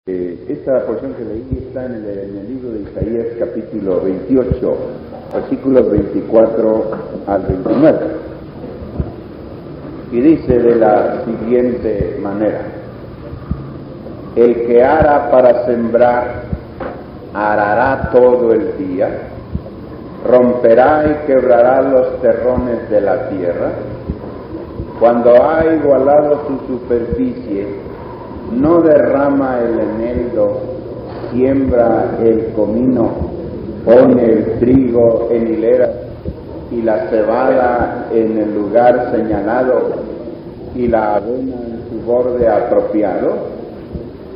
Esta porción que leí está en el libro de Isaías, capítulo 28, versículos 24 al 29. Y dice de la siguiente manera: el que ara para sembrar, arará todo el día, romperá y quebrará los terrones de la tierra. Cuando ha igualado su superficie, no derrama el eneldo, siembra el comino, pone el trigo en hileras y la cebada en el lugar señalado y la avena en su borde apropiado,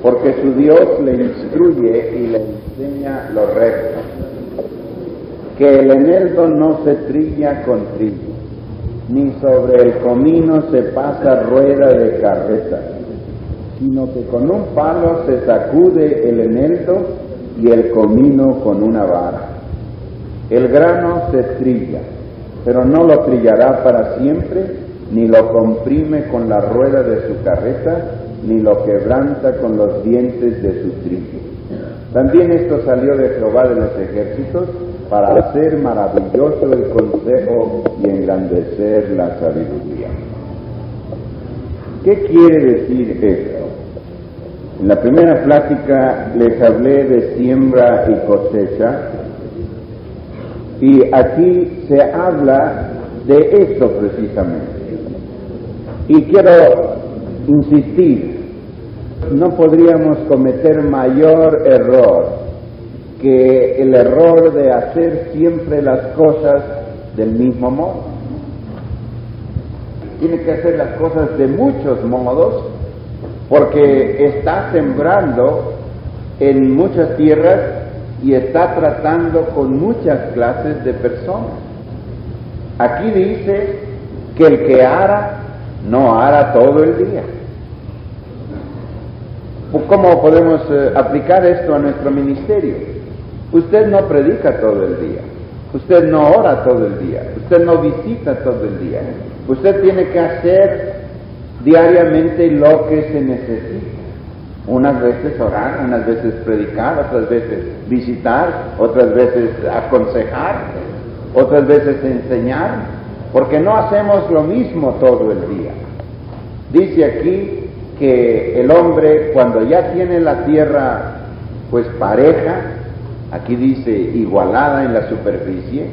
porque su Dios le instruye y le enseña lo recto. Que el eneldo no se trilla con trigo, ni sobre el comino se pasa rueda de carreta, sino que con un palo se sacude el eneldo y el comino con una vara. El grano se trilla, pero no lo trillará para siempre, ni lo comprime con la rueda de su carreta, ni lo quebranta con los dientes de su trigo. También esto salió de Jehová de los ejércitos, para hacer maravilloso el consejo y engrandecer la sabiduría. ¿Qué quiere decir esto? En la primera plática les hablé de siembra y cosecha, y aquí se habla de esto precisamente. Y quiero insistir, no podríamos cometer mayor error que el error de hacer siempre las cosas del mismo modo. Tiene que hacer las cosas de muchos modos, porque está sembrando en muchas tierras y está tratando con muchas clases de personas. Aquí dice que el que ara, no ara todo el día. ¿Cómo podemos aplicar esto a nuestro ministerio? Usted no predica todo el día, usted no ora todo el día, usted no visita todo el día. Usted tiene que hacer diariamente lo que se necesita. Unas veces orar, unas veces predicar, otras veces visitar, otras veces aconsejar, otras veces enseñar, porque no hacemos lo mismo todo el día. Dice aquí que el hombre, cuando ya tiene la tierra pues pareja, aquí dice igualada en la superficie,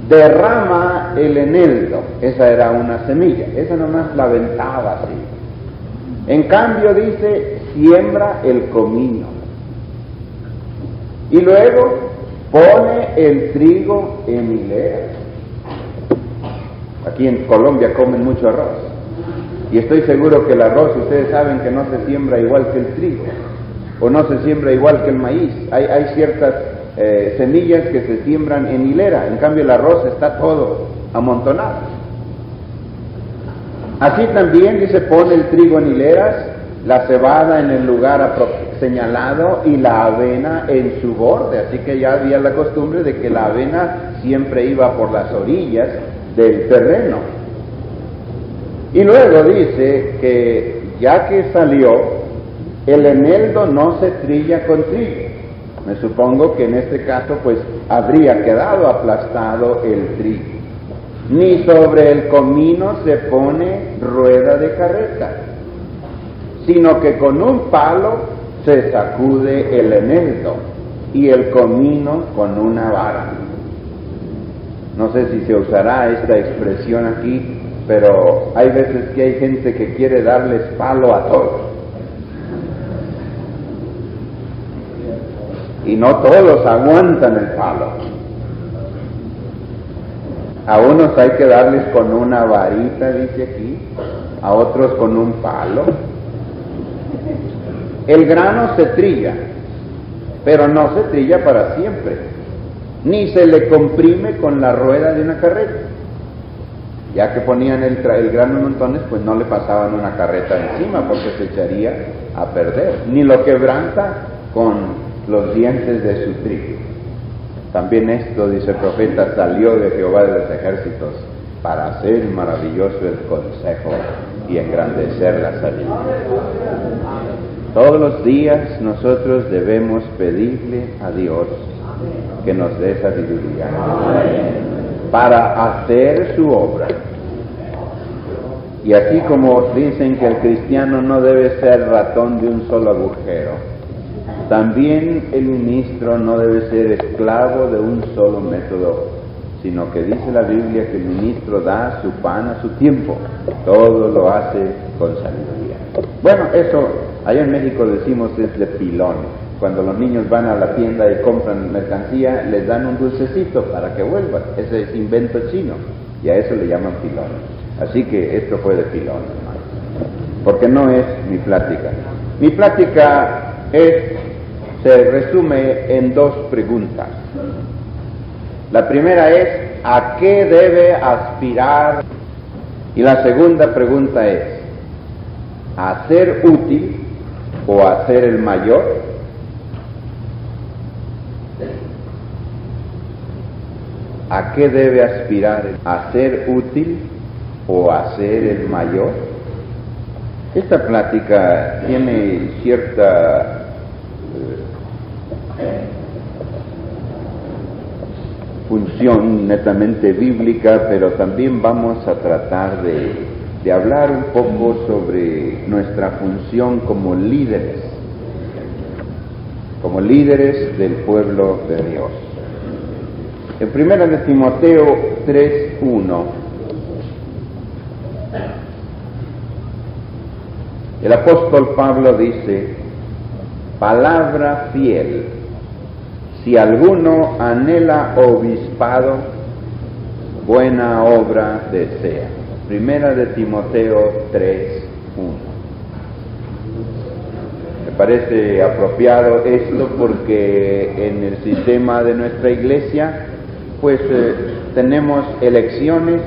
derrama el eneldo. Esa era una semilla, esa nomás la aventaba así. En cambio dice, siembra el comino. Y luego pone el trigo en hileras. Aquí en Colombia comen mucho arroz. Y estoy seguro que el arroz, ustedes saben que no se siembra igual que el trigo, o no se siembra igual que el maíz. Hay ciertas semillas que se siembran en hilera, en cambio el arroz está todo amontonado. Así también dice, pone el trigo en hileras, la cebada en el lugar señalado y la avena en su borde. Así que ya había la costumbre de que la avena siempre iba por las orillas del terreno. Y luego dice que ya que salió, el eneldo no se trilla con trigo. Me supongo que en este caso pues habría quedado aplastado el trigo. Ni sobre el comino se pone rueda de carreta, sino que con un palo se sacude el eneldo y el comino con una vara. No sé si se usará esta expresión aquí, pero hay veces que hay gente que quiere darles palo a todos. Y no todos aguantan el palo. A unos hay que darles con una varita, dice aquí, a otros con un palo. El grano se trilla, pero no se trilla para siempre, ni se le comprime con la rueda de una carreta. Ya que ponían el grano en montones, pues no le pasaban una carreta encima, porque se echaría a perder. Ni lo quebranta con los dientes de su trigo. También esto, dice el profeta, salió de Jehová de los ejércitos, para hacer maravilloso el consejo y engrandecer la sabiduría. Todos los días nosotros debemos pedirle a Dios que nos dé sabiduría para hacer su obra. Y así como dicen que el cristiano no debe ser ratón de un solo agujero, también el ministro no debe ser esclavo de un solo método, sino que dice la Biblia que el ministro da su pan a su tiempo, todo lo hace con sabiduría. Bueno, eso allá en México decimos es de pilón. Cuando los niños van a la tienda y compran mercancía, les dan un dulcecito para que vuelvan. Ese es invento chino y a eso le llaman pilón. Así que esto fue de pilón, hermano, porque no es mi plática. Mi plática se resume en dos preguntas. La primera es, ¿a qué debe aspirar? Y la segunda pregunta es, ¿a ser útil o a ser el mayor? ¿A qué debe aspirar? ¿A ser útil o a ser el mayor? Esta plática tiene cierta función netamente bíblica, pero también vamos a tratar de hablar un poco sobre nuestra función como líderes del pueblo de Dios. En 1 de Timoteo 3:1, el apóstol Pablo dice: palabra fiel, si alguno anhela obispado, buena obra desea. 1 de Timoteo 3:1. Me parece apropiado esto porque en el sistema de nuestra iglesia pues tenemos elecciones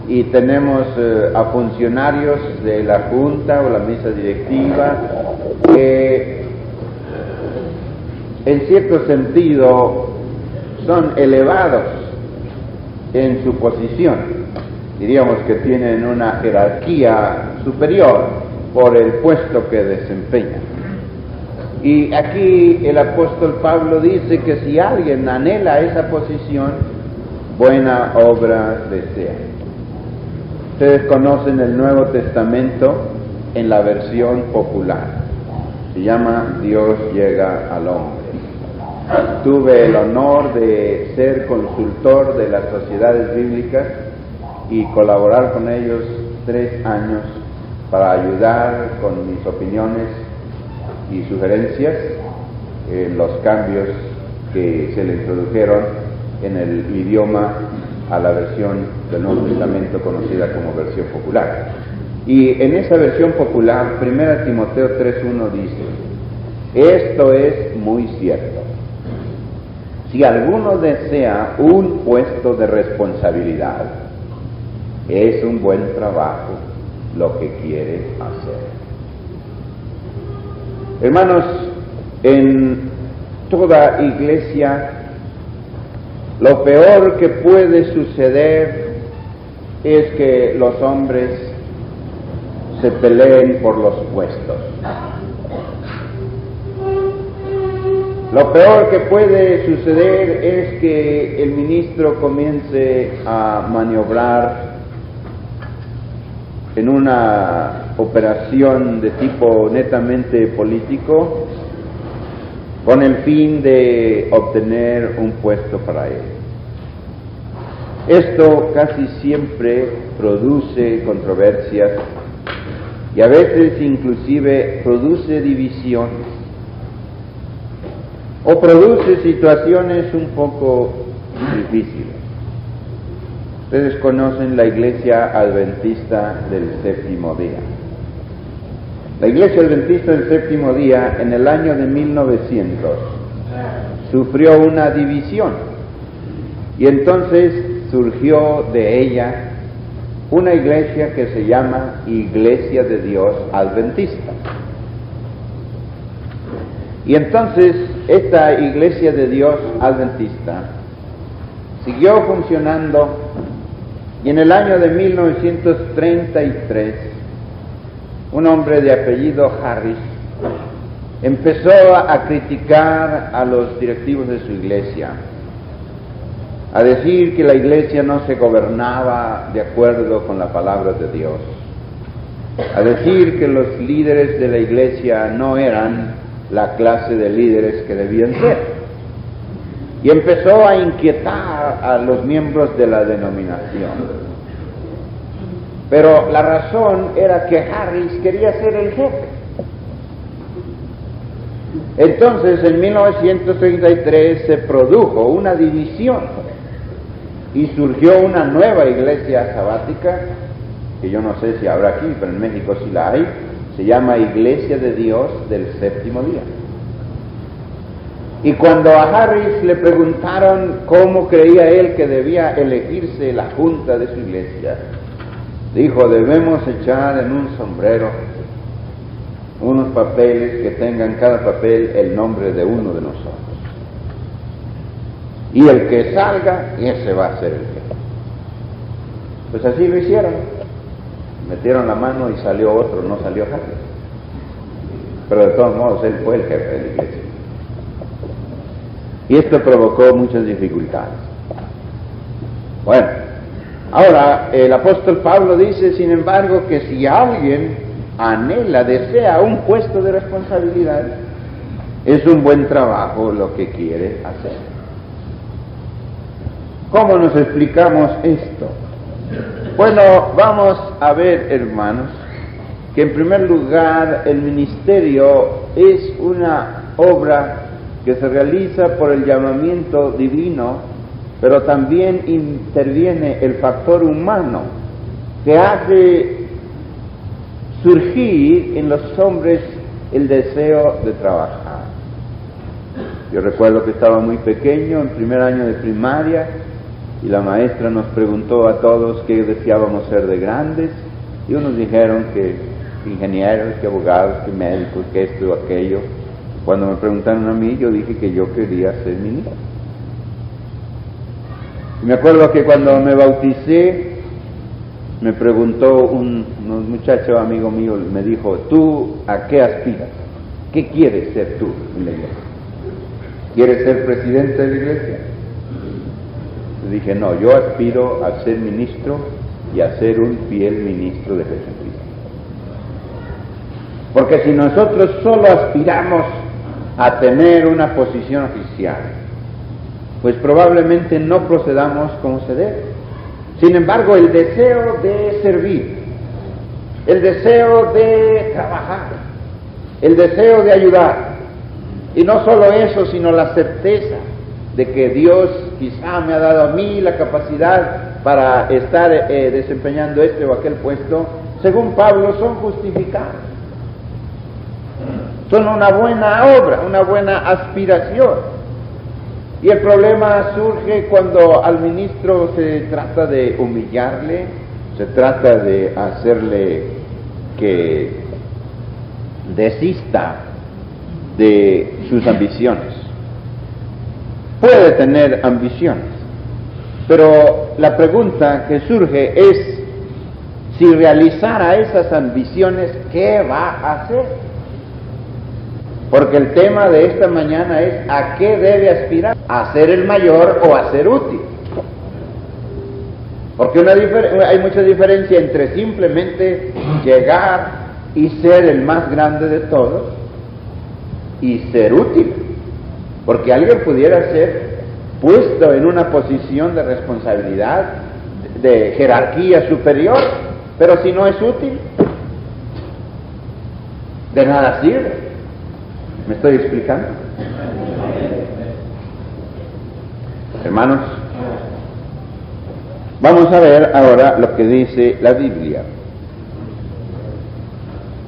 y tenemos a funcionarios de la junta o la mesa directiva que en cierto sentido son elevados en su posición. Diríamos que tienen una jerarquía superior por el puesto que desempeñan. Y aquí el apóstol Pablo dice que si alguien anhela esa posición, buena obra desea. Ustedes conocen el Nuevo Testamento en la versión popular. Se llama Dios llega al hombre. Tuve el honor de ser consultor de las sociedades bíblicas y colaborar con ellos 3 años para ayudar con mis opiniones y sugerencias en los cambios que se le introdujeron en el idioma a la versión del Nuevo Testamento conocida como versión popular. Y en esa versión popular, 1 Timoteo 3:1 dice: esto es muy cierto. Si alguno desea un puesto de responsabilidad, es un buen trabajo lo que quiere hacer. Hermanos, en toda iglesia, lo peor que puede suceder es que los hombres se peleen por los puestos. Lo peor que puede suceder es que el ministro comience a maniobrar en una operación de tipo netamente político con el fin de obtener un puesto para él. Esto casi siempre produce controversias y a veces inclusive produce divisiones o produce situaciones un poco difíciles. Ustedes conocen la Iglesia Adventista del Séptimo Día. La Iglesia Adventista del Séptimo Día en el año de 1900 sufrió una división y entonces surgió de ella una iglesia que se llama Iglesia de Dios Adventista. Y entonces esta Iglesia de Dios Adventista siguió funcionando y en el año de 1933 un hombre de apellido Harris empezó a criticar a los directivos de su iglesia, a decir que la iglesia no se gobernaba de acuerdo con la palabra de Dios, a decir que los líderes de la iglesia no eran la clase de líderes que debían ser. Y empezó a inquietar a los miembros de la denominación. Pero la razón era que Harris quería ser el jefe. Entonces, en 1933 se produjo una división y surgió una nueva iglesia sabática, que yo no sé si habrá aquí, pero en México sí la hay. Se llama Iglesia de Dios del Séptimo Día. Y cuando a Harris le preguntaron cómo creía él que debía elegirse la junta de su iglesia, dijo: debemos echar en un sombrero unos papeles que tengan cada papel el nombre de uno de nosotros. Y el que salga, ese va a ser el jefe. Pues así lo hicieron. Metieron la mano y salió otro, no salió Harris. Pero de todos modos, él fue el jefe de la iglesia. Y esto provocó muchas dificultades. Bueno, ahora el apóstol Pablo dice, sin embargo, que si alguien anhela, desea un puesto de responsabilidad, es un buen trabajo lo que quiere hacer. ¿Cómo nos explicamos esto? Bueno, vamos a ver, hermanos, que en primer lugar el ministerio es una obra que se realiza por el llamamiento divino, pero también interviene el factor humano que hace surgir en los hombres el deseo de trabajar. Yo recuerdo que estaba muy pequeño, en primer año de primaria, y la maestra nos preguntó a todos qué deseábamos ser de grandes, y unos dijeron que ingenieros, que abogados, que médicos, que esto o aquello. Cuando me preguntaron a mí, yo dije que yo quería ser ministro. Y me acuerdo que cuando me bauticé, me preguntó un muchacho amigo mío, me dijo: ¿tú a qué aspiras? ¿Qué quieres ser tú en la iglesia? ¿Quieres ser presidente de la iglesia? Le dije: no, yo aspiro a ser ministro y a ser un fiel ministro de Jesucristo. Porque si nosotros solo aspiramos a tener una posición oficial, pues probablemente no procedamos como se debe. Sin embargo, el deseo de servir, el deseo de trabajar, el deseo de ayudar, y no solo eso, sino la certeza de que Dios quizá me ha dado a mí la capacidad para estar desempeñando este o aquel puesto, según Pablo, son justificados. Son una buena obra, una buena aspiración. Y el problema surge cuando al ministro se trata de humillarle, se trata de hacerle que desista de sus ambiciones. Puede tener ambiciones, pero la pregunta que surge es: si realizara esas ambiciones, ¿qué va a hacer? Porque el tema de esta mañana es: ¿a qué debe aspirar? ¿A ser el mayor o a ser útil? Porque hay mucha diferencia entre simplemente llegar y ser el más grande de todos y ser útil. Porque alguien pudiera ser puesto en una posición de responsabilidad, de jerarquía superior, pero si no es útil, de nada sirve. ¿Me estoy explicando? Hermanos, vamos a ver ahora lo que dice la Biblia.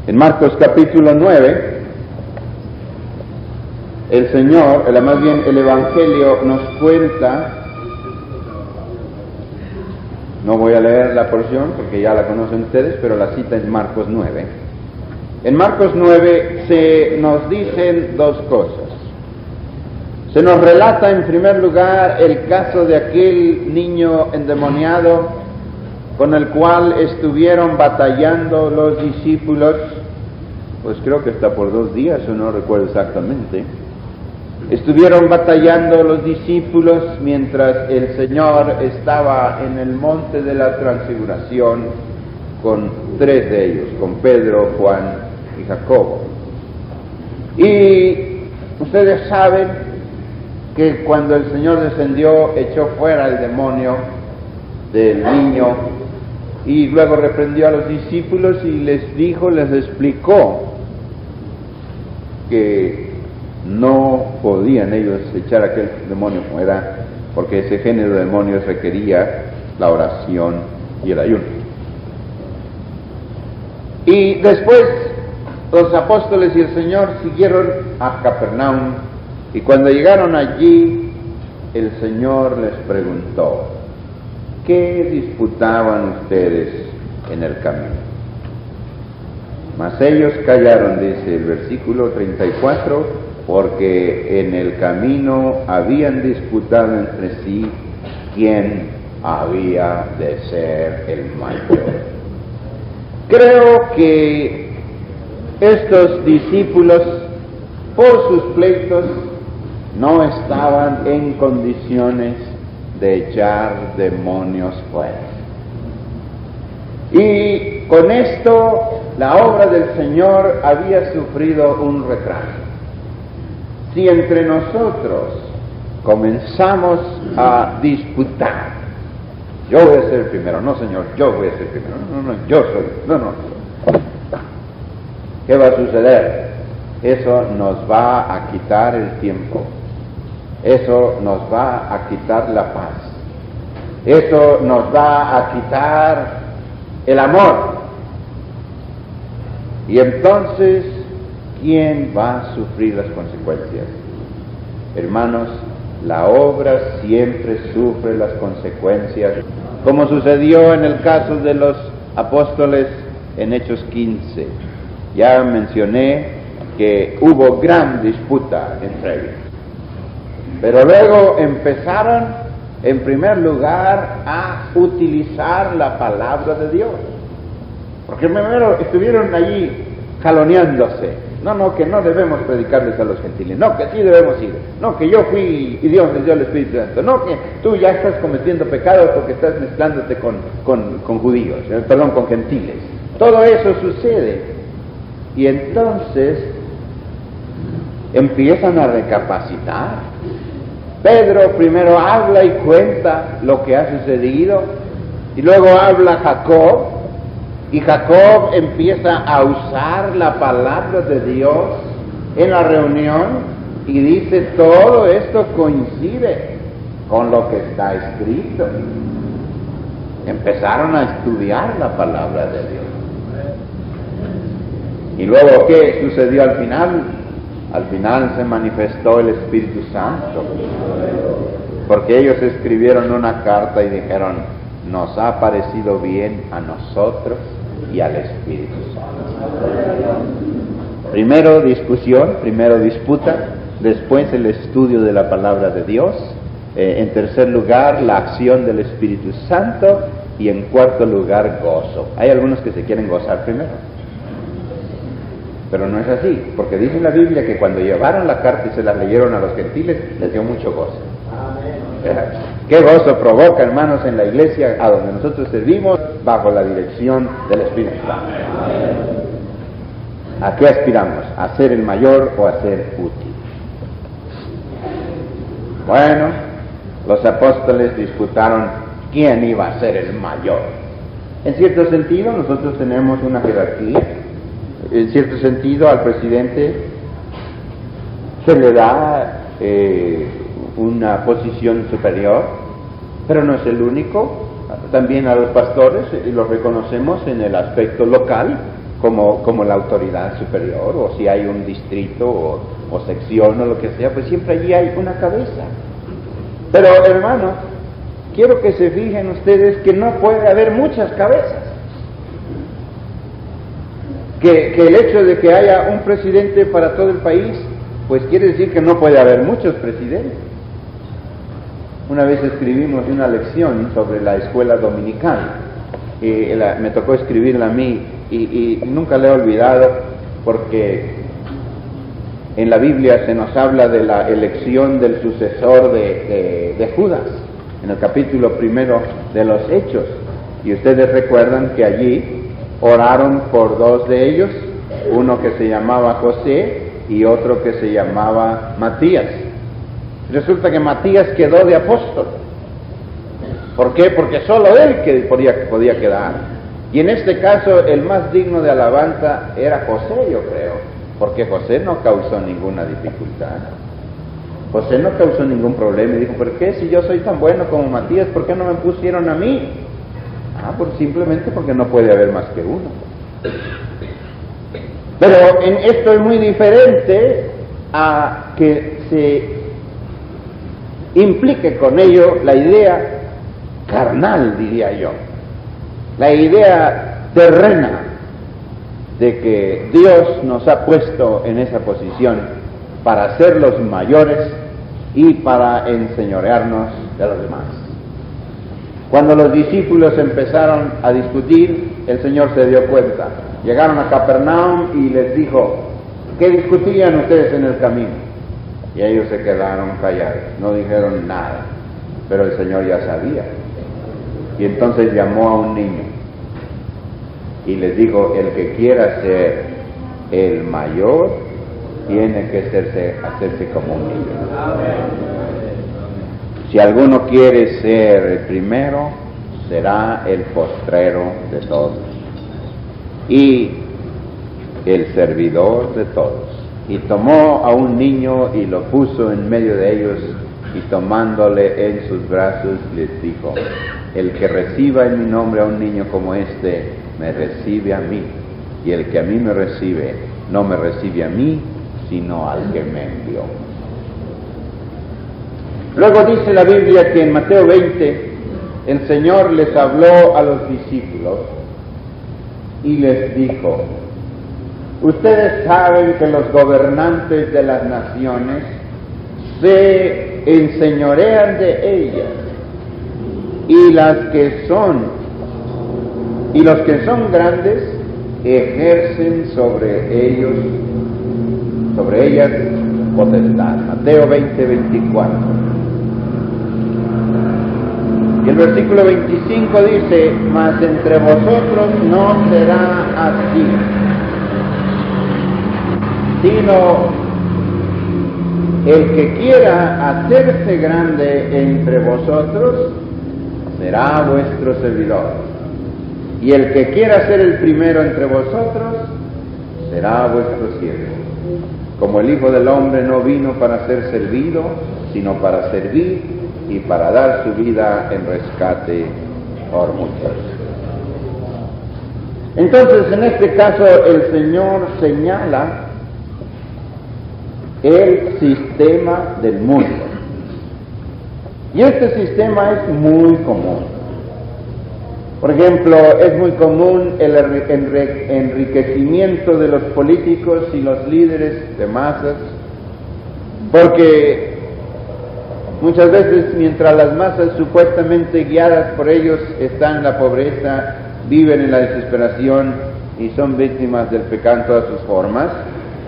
En Marcos capítulo 9, el Señor, más bien el Evangelio nos cuenta, no voy a leer la porción porque ya la conocen ustedes, pero la cita es Marcos 9. En Marcos 9 se nos dicen dos cosas. Se nos relata en primer lugar el caso de aquel niño endemoniado con el cual estuvieron batallando los discípulos pues creo que hasta por 2 días, o no recuerdo exactamente, estuvieron batallando los discípulos mientras el Señor estaba en el monte de la transfiguración con 3 de ellos, con Pedro, Juan y Jacobo. Y ustedes saben que cuando el Señor descendió, echó fuera el demonio del niño y luego reprendió a los discípulos y les explicó que no podían ellos echar aquel demonio fuera, porque ese género de demonios requería la oración y el ayuno. Y después los apóstoles y el Señor siguieron a Capernaum, y cuando llegaron allí, el Señor les preguntó: ¿qué disputaban ustedes en el camino? Mas ellos callaron, dice el versículo 34, porque en el camino habían disputado entre sí quién había de ser el mayor. Creo que estos discípulos, por sus pleitos, no estaban en condiciones de echar demonios fuera. Y con esto la obra del Señor había sufrido un retraso. Si entre nosotros comenzamos a disputar, yo voy a ser el primero, no Señor, yo voy a ser el primero, no, yo soy, no. ¿Qué va a suceder? Eso nos va a quitar el tiempo, eso nos va a quitar la paz, eso nos va a quitar el amor. Y entonces, ¿quién va a sufrir las consecuencias? Hermanos, la obra siempre sufre las consecuencias, como sucedió en el caso de los apóstoles en Hechos 15. Ya mencioné que hubo gran disputa entre ellos, pero luego empezaron, en primer lugar, a utilizar la palabra de Dios, porque primero estuvieron allí jaloneándose. No, que no debemos predicarles a los gentiles, no, que sí debemos ir, no, que yo fui y Dios les dio el Espíritu Santo, no, que tú ya estás cometiendo pecados porque estás mezclándote con judíos, con gentiles. Todo eso sucede, y entonces empiezan a recapacitar. Pedro primero habla y cuenta lo que ha sucedido, y luego habla Jacob, y Jacob empieza a usar la palabra de Dios en la reunión y dice: todo esto coincide con lo que está escrito. Empezaron a estudiar la palabra de Dios. Y luego, ¿qué sucedió al final? Al final se manifestó el Espíritu Santo, porque ellos escribieron una carta y dijeron: nos ha parecido bien a nosotros y al Espíritu Santo. Primero discusión, primero disputa, después el estudio de la palabra de Dios, en tercer lugar la acción del Espíritu Santo, y en cuarto lugar gozo. Hay algunos que se quieren gozar primero, pero no es así, porque dice en la Biblia que cuando llevaron la carta y se la leyeron a los gentiles, les dio mucho gozo. ¿Qué gozo provoca, hermanos, en la iglesia a donde nosotros servimos bajo la dirección del Espíritu Santo? ¿A qué aspiramos? ¿A ser el mayor o a ser útil? Bueno, los apóstoles disputaron quién iba a ser el mayor. En cierto sentido, nosotros tenemos una jerarquía. En cierto sentido, al presidente se le da una posición superior, pero no es el único. También a los pastores, y los reconocemos en el aspecto local como la autoridad superior, o si hay un distrito o sección o lo que sea, pues siempre allí hay una cabeza. Pero hermanos, quiero que se fijen ustedes que no puede haber muchas cabezas, que el hecho de que haya un presidente para todo el país, pues quiere decir que no puede haber muchos presidentes. Una vez escribimos una lección sobre la escuela dominical, me tocó escribirla a mí, y nunca la he olvidado, porque en la Biblia se nos habla de la elección del sucesor de Judas, en el capítulo 1 de los Hechos, y ustedes recuerdan que allí oraron por dos de ellos, uno que se llamaba José y otro que se llamaba Matías. Resulta que Matías quedó de apóstol. ¿Por qué? Porque solo él podía quedar. Y en este caso el más digno de alabanza era José, yo creo, porque José no causó ninguna dificultad. José no causó ningún problema y dijo, ¿por qué si yo soy tan bueno como Matías, por qué no me pusieron a mí? Pues simplemente porque no puede haber más que uno. Pero en esto es muy diferente a que se implique con ello la idea carnal, diría yo, la idea terrena de que Dios nos ha puesto en esa posición para ser los mayores y para enseñorearnos de los demás. Cuando los discípulos empezaron a discutir, el Señor se dio cuenta. Llegaron a Capernaum y les dijo, ¿qué discutían ustedes en el camino? Y ellos se quedaron callados, no dijeron nada, pero el Señor ya sabía. Y entonces llamó a un niño y les dijo, el que quiera ser el mayor, tiene que hacerse como un niño. Si alguno quiere ser el primero, será el postrero de todos y el servidor de todos. Y tomó a un niño y lo puso en medio de ellos, y tomándole en sus brazos les dijo, el que reciba en mi nombre a un niño como este, me recibe a mí, y el que a mí me recibe, no me recibe a mí, sino al que me envió. Luego dice la Biblia que en Mateo 20 el Señor les habló a los discípulos y les dijo, ustedes saben que los gobernantes de las naciones se enseñorean de ellas, y los que son grandes ejercen sobre ellas potestad. Mateo 20:24. Y el versículo 25 dice, mas entre vosotros no será así, sino el que quiera hacerse grande entre vosotros será vuestro servidor, y el que quiera ser el primero entre vosotros será vuestro siervo. Como el Hijo del Hombre no vino para ser servido, sino para servir y para dar su vida en rescate por muchos. Entonces, en este caso, el Señor señala el sistema del mundo. Y este sistema es muy común. Por ejemplo, es muy común el enriquecimiento de los políticos y los líderes de masas, porque muchas veces, mientras las masas supuestamente guiadas por ellos están en la pobreza, viven en la desesperación y son víctimas del pecado en todas sus formas,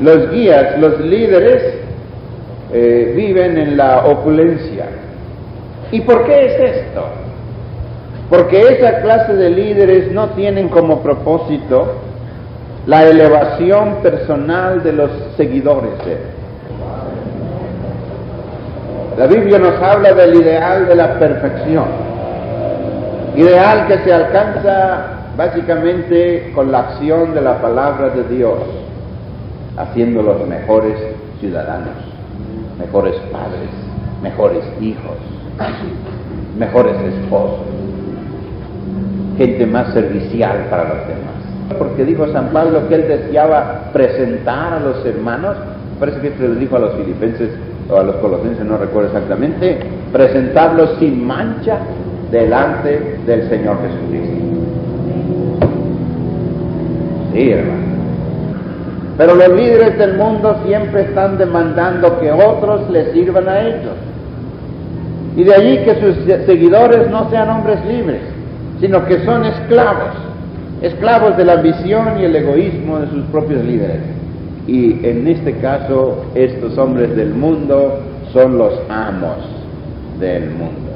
los guías, los líderes, viven en la opulencia. ¿Y por qué es esto? Porque esa clase de líderes no tienen como propósito la elevación personal de los seguidores de él. La Biblia nos habla del ideal de la perfección, ideal que se alcanza básicamente con la acción de la palabra de Dios, haciéndolos mejores ciudadanos, mejores padres, mejores hijos, mejores esposos, gente más servicial para los demás. Porque dijo San Pablo que él deseaba presentar a los hermanos, parece que se lo dijo a los filipenses o a los colosenses, no recuerdo exactamente, presentarlos sin mancha delante del Señor Jesucristo. Sí, hermano. Pero los líderes del mundo siempre están demandando que otros les sirvan a ellos. Y de allí que sus seguidores no sean hombres libres, sino que son esclavos de la ambición y el egoísmo de sus propios líderes. y en este caso estos hombres del mundo son los amos del mundo.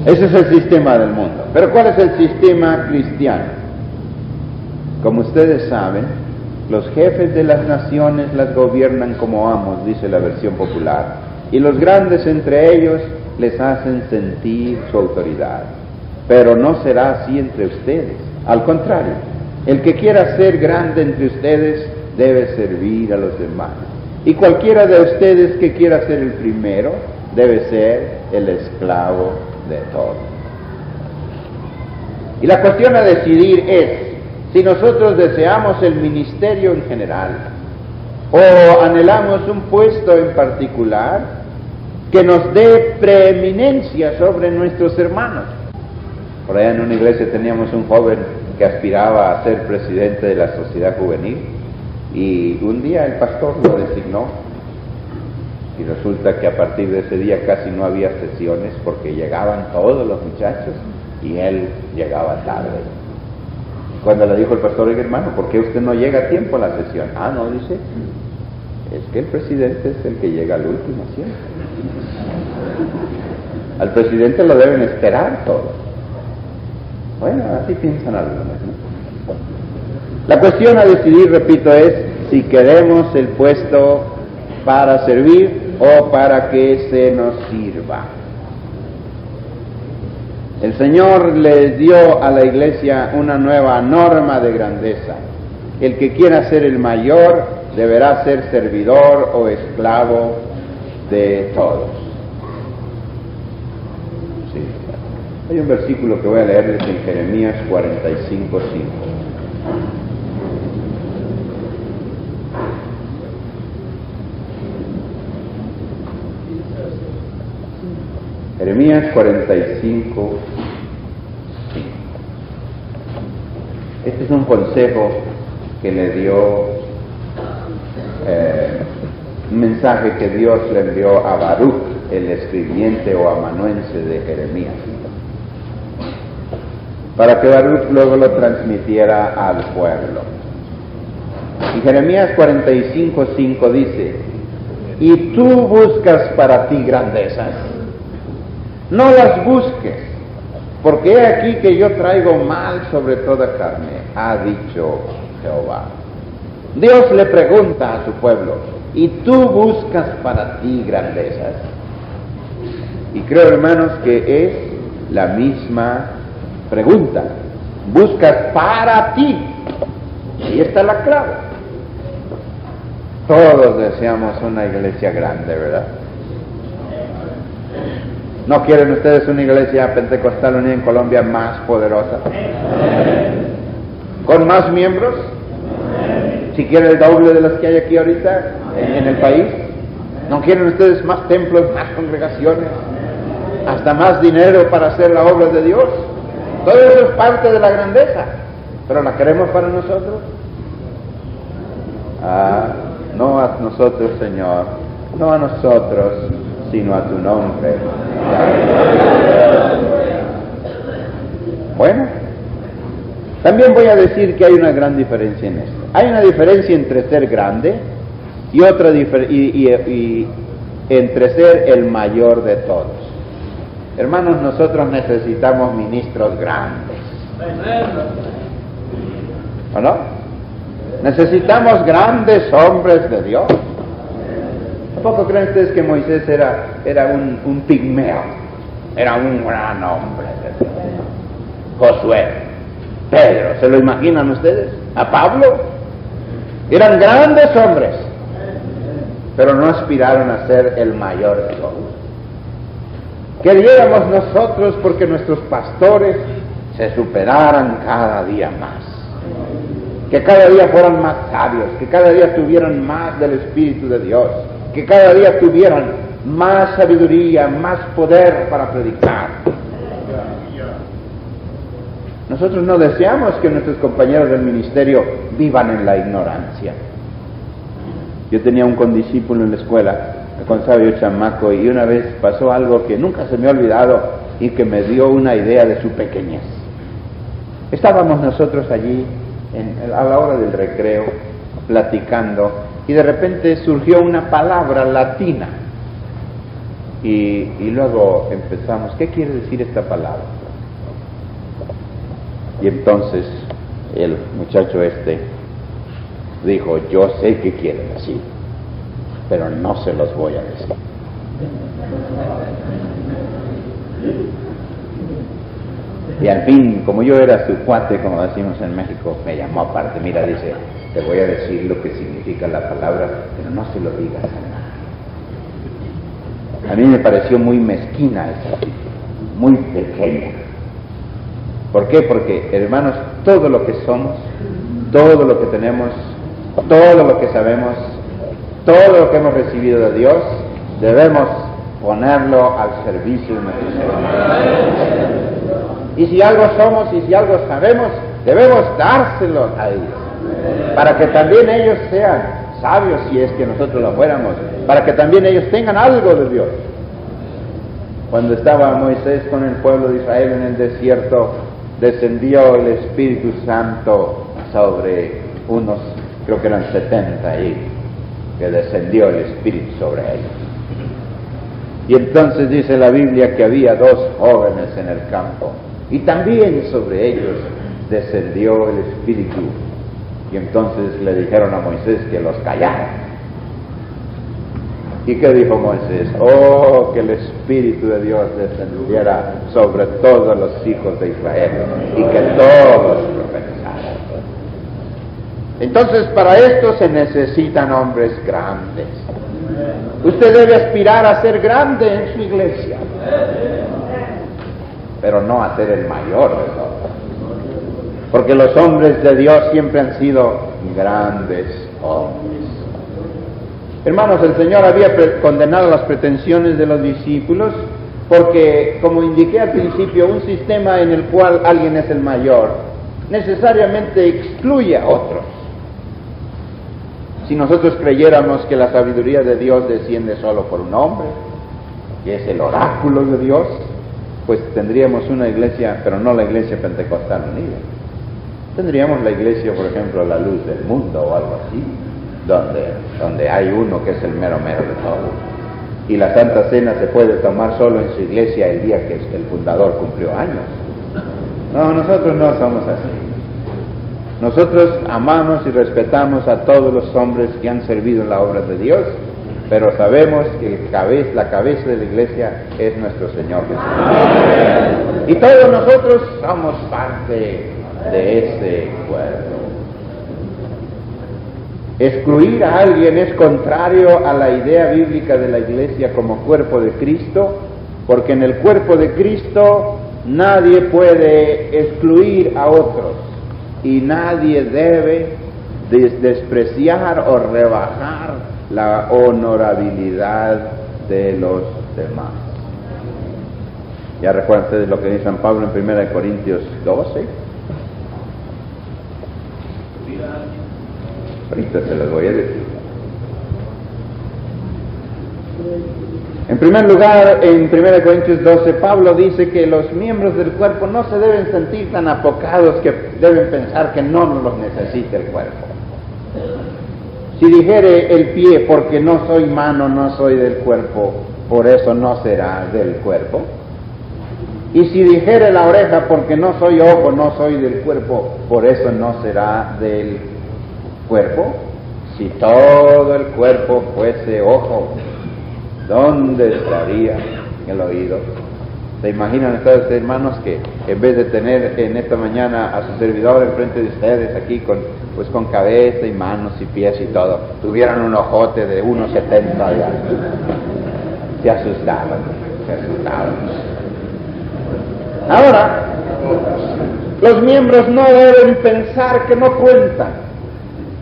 Ese es el sistema del mundo. Pero ¿cuál es el sistema cristiano? Como ustedes saben, los jefes de las naciones las gobiernan como amos, dice la versión popular, y los grandes entre ellos les hacen sentir su autoridad. Pero no será así entre ustedes. Al contrario, el que quiera ser grande entre ustedes debe servir a los demás. Y cualquiera de ustedes que quiera ser el primero debe ser el esclavo de todos. Y la cuestión a decidir es si nosotros deseamos el ministerio en general o anhelamos un puesto en particular que nos dé preeminencia sobre nuestros hermanos. Por allá en una iglesia teníamos un joven que aspiraba a ser presidente de la sociedad juvenil, y un día el pastor lo designó, y resulta que a partir de ese día casi no había sesiones porque llegaban todos los muchachos y él llegaba tarde. Cuando le dijo el pastor: oiga, hermano, ¿por qué usted no llega a tiempo a la sesión? Ah, no, dice, es que el presidente es el que llega al último siempre. Al presidente lo deben esperar todos. Bueno, así piensan algunos, ¿no? La cuestión a decidir, repito, es si queremos el puesto para servir o para que se nos sirva. El Señor le dio a la iglesia una nueva norma de grandeza. El que quiera ser el mayor deberá ser servidor o esclavo de todos. Sí. Hay un versículo que voy a leerles en Jeremías 45:5. Jeremías 45:5. Este es un consejo que le dio, un mensaje que Dios le envió a Baruch, el escribiente o amanuense de Jeremías, para que Baruch luego lo transmitiera al pueblo. Y Jeremías 45:5 dice: y tú buscas para ti grandezas, no las busques, porque he aquí que yo traigo mal sobre toda carne, ha dicho Jehová. Dios le pregunta a su pueblo: ¿y tú buscas para ti grandezas? Y creo, hermanos, que es la misma pregunta. Buscas para ti. Ahí está la clave. Todos deseamos una iglesia grande, ¿verdad? ¿No quieren ustedes una iglesia pentecostal unida en Colombia más poderosa? ¿Con más miembros? Si quieren el doble de las que hay aquí ahorita en el país. ¿No quieren ustedes más templos, más congregaciones, hasta más dinero para hacer la obra de Dios? Todo eso es parte de la grandeza, pero ¿la queremos para nosotros? No a nosotros, Señor, no a nosotros, sino a tu nombre. Bueno, también voy a decir que hay una gran diferencia en esto. Hay una diferencia entre ser grande y otra y entre ser el mayor de todos. Hermanos, nosotros necesitamos ministros grandes, ¿o no? Necesitamos grandes hombres de Dios. ¿Tampoco creen ustedes que Moisés era un pigmeo? Era un gran hombre de Dios. Josué, Pedro, ¿se lo imaginan ustedes? ¿A Pablo? Eran grandes hombres, pero no aspiraron a ser el mayor de todos. Queríamos nosotros porque nuestros pastores se superaran cada día más, que cada día fueran más sabios, que cada día tuvieran más del Espíritu de Dios, que cada día tuvieran más sabiduría, más poder para predicar. Nosotros no deseamos que nuestros compañeros del ministerio vivan en la ignorancia. Yo tenía un condiscípulo en la escuela, con sabio chamaco, y una vez pasó algo que nunca se me ha olvidado y que me dio una idea de su pequeñez. Estábamos nosotros allí a la hora del recreo platicando y de repente surgió una palabra latina y luego empezamos, ¿qué quiere decir esta palabra? Y entonces el muchacho dijo, yo sé qué quiere decir, pero no se los voy a decir. Y al fin, como yo era su cuate, como decimos en México, me llamó aparte, mira, dice, te voy a decir lo que significa la palabra, pero no se lo digas a nadie. A mí me pareció muy mezquina esa, muy pequeña. ¿Por qué? Porque, hermanos, todo lo que somos, todo lo que tenemos, todo lo que sabemos, todo lo que hemos recibido de Dios, debemos ponerlo al servicio de nuestro Señor. Y si algo somos y si algo sabemos, debemos dárselo a ellos, para que también ellos sean sabios, si es que nosotros lo fuéramos, para que también ellos tengan algo de Dios. Cuando estaba Moisés con el pueblo de Israel en el desierto, descendió el Espíritu Santo sobre unos, creo que eran 70 ahí, que descendió el Espíritu sobre ellos. Y entonces dice la Biblia que había 2 jóvenes en el campo, y también sobre ellos descendió el Espíritu. Y entonces le dijeron a Moisés que los callara. ¿Y qué dijo Moisés? Oh, que el Espíritu de Dios descendiera sobre todos los hijos de Israel y que todos profetizaran. Entonces, para esto se necesitan hombres grandes. Usted debe aspirar a ser grande en su iglesia, pero no a ser el mayor de todos. Porque los hombres de Dios siempre han sido grandes hombres. Hermanos, el Señor había condenado las pretensiones de los discípulos porque, como indiqué al principio, un sistema en el cual alguien es el mayor necesariamente excluye a otros. Si nosotros creyéramos que la sabiduría de Dios desciende solo por un hombre, que es el oráculo de Dios, pues tendríamos una iglesia, pero no la iglesia pentecostal unida. Tendríamos la iglesia, por ejemplo, la luz del mundo o algo así, donde hay uno que es el mero de todo. Y la Santa Cena se puede tomar solo en su iglesia el día que el fundador cumplió años. No, nosotros no somos así. Nosotros amamos y respetamos a todos los hombres que han servido en la obra de Dios, pero sabemos que la cabeza de la iglesia es nuestro Señor Jesucristo. Y todos nosotros somos parte de ese cuerpo. Excluir a alguien es contrario a la idea bíblica de la iglesia como cuerpo de Cristo, porque en el cuerpo de Cristo nadie puede excluir a otros y nadie debe despreciar o rebajar la honorabilidad de los demás. Ya recuerdan ustedes lo que dice San Pablo en 1 Corintios 12. Ahorita se los voy a decir. En primer lugar, en 1 Corintios 12, Pablo dice que los miembros del cuerpo no se deben sentir tan apocados que deben pensar que no los necesita el cuerpo. Si dijere el pie, porque no soy mano, no soy del cuerpo, por eso no será del cuerpo. Y si dijere la oreja, porque no soy ojo, no soy del cuerpo, por eso no será del cuerpo. Si todo el cuerpo fuese ojo, ¿dónde estaría el oído? ¿Se imaginan ustedes, hermanos, que en vez de tener en esta mañana a su servidor enfrente de ustedes aquí con cabeza y manos y pies y todo, tuvieran un ojote de 1,70 de alto? Se asustaban. Ahora, los miembros no deben pensar que no cuentan.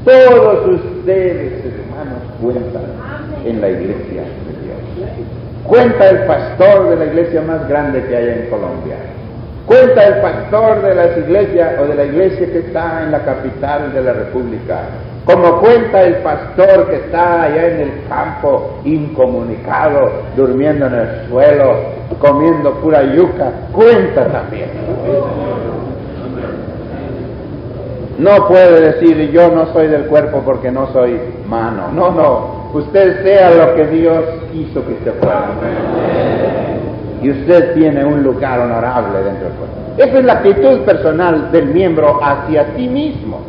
Todos ustedes, hermanos, cuentan en la iglesia de Dios. Cuenta el pastor de la iglesia más grande que hay en Colombia. Cuenta el pastor de las iglesias o de la iglesia que está en la capital de la República. Como cuenta el pastor que está allá en el campo incomunicado, durmiendo en el suelo, comiendo pura yuca. Cuenta también. No puede decir, yo no soy del cuerpo porque no soy mano. No, no. Usted sea lo que Dios quiso que usted fuera. Y usted tiene un lugar honorable dentro del cuerpo. Esa es la actitud personal del miembro hacia sí mismo.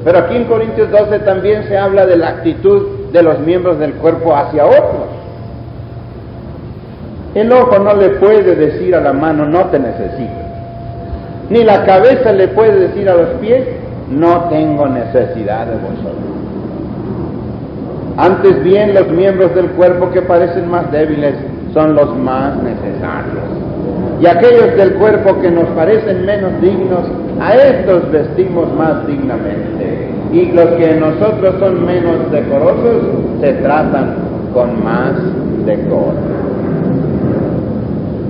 Pero aquí en Corintios 12 también se habla de la actitud de los miembros del cuerpo hacia otros. El ojo no le puede decir a la mano, no te necesito. Ni la cabeza le puede decir a los pies, no tengo necesidad de vosotros. Antes bien, los miembros del cuerpo que parecen más débiles son los más necesarios. Y aquellos del cuerpo que nos parecen menos dignos, a estos vestimos más dignamente. Y los que en nosotros son menos decorosos, se tratan con más decoro.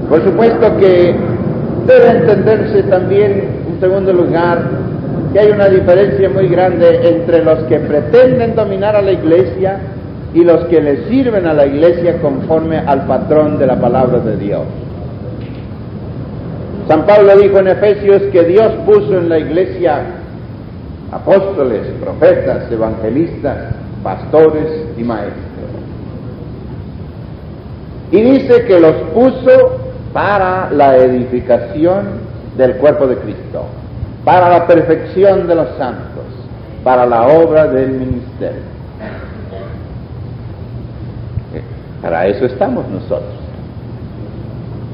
Por supuesto que debe entenderse también, en segundo lugar, que hay una diferencia muy grande entre los que pretenden dominar a la iglesia y los que le sirven a la iglesia conforme al patrón de la palabra de Dios. San Pablo dijo en Efesios que Dios puso en la iglesia apóstoles, profetas, evangelistas, pastores y maestros. Y dice que los puso para la edificación del cuerpo de Cristo, para la perfección de los santos, para la obra del ministerio. Para eso estamos nosotros.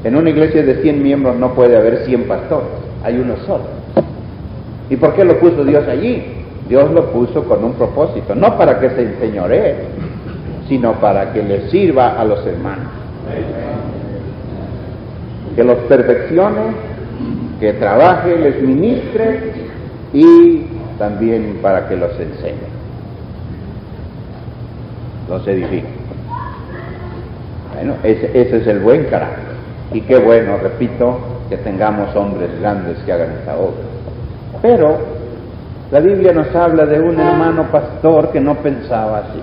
En una iglesia de 100 miembros no puede haber 100 pastores, hay uno solo. ¿Y por qué lo puso Dios allí? Dios lo puso con un propósito, no para que se enseñoree, sino para que le sirva a los hermanos. Que los perfeccione, que trabaje, les ministre y también para que los enseñe, los edifique. Bueno, ese es el buen carácter. Y qué bueno, repito, que tengamos hombres grandes que hagan esa obra. Pero la Biblia nos habla de un hermano pastor que no pensaba así.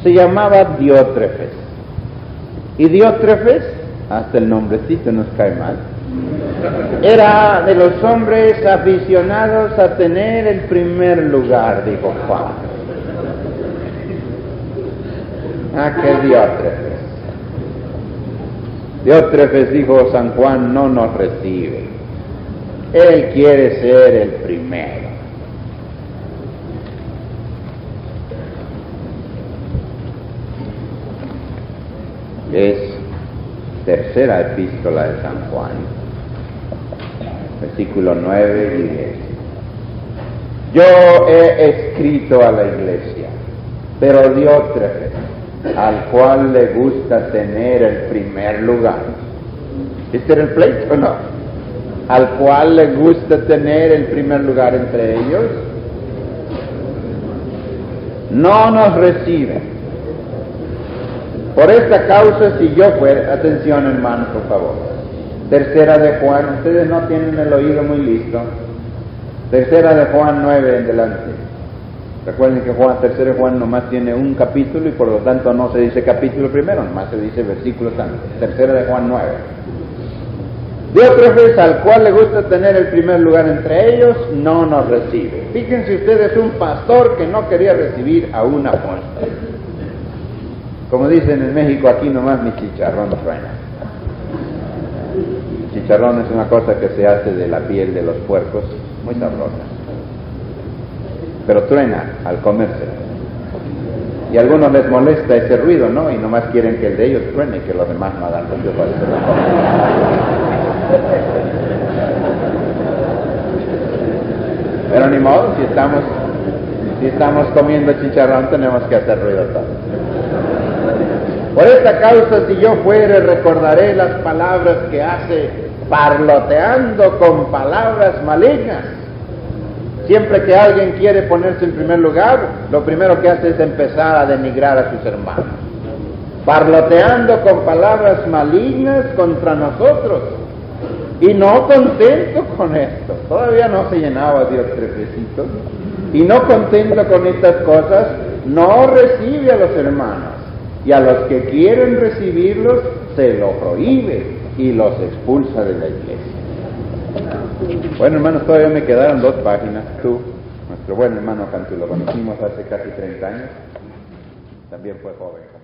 Se llamaba Diótrefes. Y Diótrefes, hasta el nombrecito nos cae mal, era de los hombres aficionados a tener el primer lugar, dijo Juan. ¿Qué Diótrefes? Diótrefes, dijo San Juan, no nos recibe. Él quiere ser el primero. Es tercera epístola de San Juan, versículos 9 y 10. Yo he escrito a la iglesia, pero Diótrefes, al cual le gusta tener el primer lugar. ¿Este era el pleito o no? Al cual le gusta tener el primer lugar entre ellos, no nos recibe. Por esta causa, si yo fuera, atención hermanos, por favor. Tercera de Juan, ustedes no tienen el oído muy listo. Tercera de Juan 9 en delante. Recuerden que tercera de Juan nomás tiene un capítulo y por lo tanto no se dice capítulo primero, nomás se dice versículo tanto. Tercera de Juan 9. Diótrefes, al cual le gusta tener el primer lugar entre ellos, no nos recibe. Fíjense ustedes, un pastor que no quería recibir a un apóstol. Como dicen en México, aquí nomás mi chicharrón truena. Chicharrón es una cosa que se hace de la piel de los puercos, muy sabrosa. Pero truena al comérsela. Y a algunos les molesta ese ruido, ¿no? Y nomás quieren que el de ellos truene y que los demás no hagan ruido para eso. Pero ni modo, si estamos comiendo chicharrón tenemos que hacer ruido todos. Por esta causa, si yo fuere, recordaré las palabras que hace, parloteando con palabras malignas. Siempre que alguien quiere ponerse en primer lugar, lo primero que hace es empezar a denigrar a sus hermanos. Parloteando con palabras malignas contra nosotros. Y no contento con esto, todavía no se llenaba Dios trefecitos, y no contento con estas cosas, no recibe a los hermanos. Y a los que quieren recibirlos, se lo prohíbe y los expulsa de la iglesia. Bueno, hermanos, todavía me quedaron 2 páginas. Tú, nuestro buen hermano Cantú, lo conocimos hace casi 30 años. También fue joven.